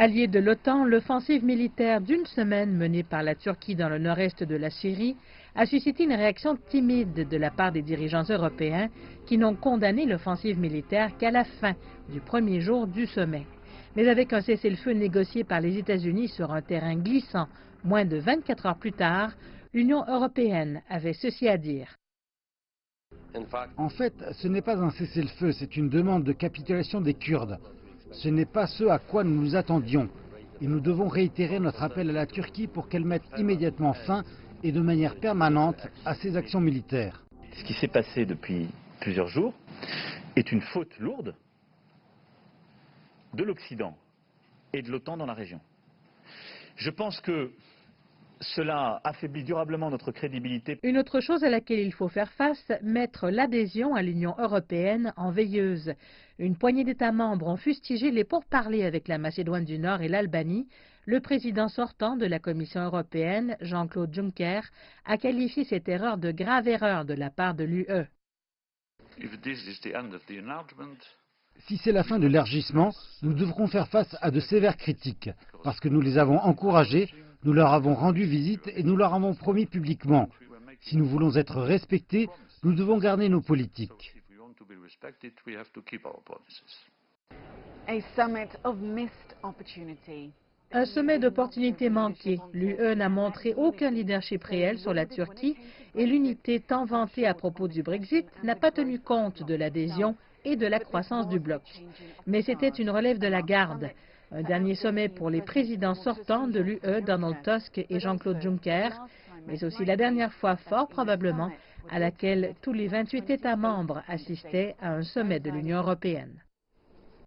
Allié de l'OTAN, l'offensive militaire d'une semaine menée par la Turquie dans le nord-est de la Syrie a suscité une réaction timide de la part des dirigeants européens qui n'ont condamné l'offensive militaire qu'à la fin du premier jour du sommet. Mais avec un cessez-le-feu négocié par les États-Unis sur un terrain glissant moins de 24 heures plus tard, l'Union européenne avait ceci à dire. En fait, ce n'est pas un cessez-le-feu, c'est une demande de capitulation des Kurdes. Ce n'est pas ce à quoi nous nous attendions. Et nous devons réitérer notre appel à la Turquie pour qu'elle mette immédiatement fin et de manière permanente à ses actions militaires. Ce qui s'est passé depuis plusieurs jours est une faute lourde de l'Occident et de l'OTAN dans la région. Je pense que cela affaiblit durablement notre crédibilité. Une autre chose à laquelle il faut faire face, mettre l'adhésion à l'Union européenne en veilleuse. Une poignée d'États membres ont fustigé les pourparlers avec la Macédoine du Nord et l'Albanie. Le président sortant de la Commission européenne, Jean-Claude Juncker, a qualifié cette erreur de grave erreur de la part de l'UE. Si c'est la fin de l'élargissement, nous devrons faire face à de sévères critiques, parce que nous les avons encouragés, nous leur avons rendu visite et nous leur avons promis publiquement. Si nous voulons être respectés, nous devons garder nos politiques. Un sommet d'opportunités manquées. L'UE n'a montré aucun leadership réel sur la Turquie et l'unité tant vantée à propos du Brexit n'a pas tenu compte de l'adhésion et de la croissance du bloc. Mais c'était une relève de la garde. Un dernier sommet pour les présidents sortants de l'UE, Donald Tusk et Jean-Claude Juncker, mais aussi la dernière fois, fort probablement, à laquelle tous les 28 États membres assistaient à un sommet de l'Union européenne.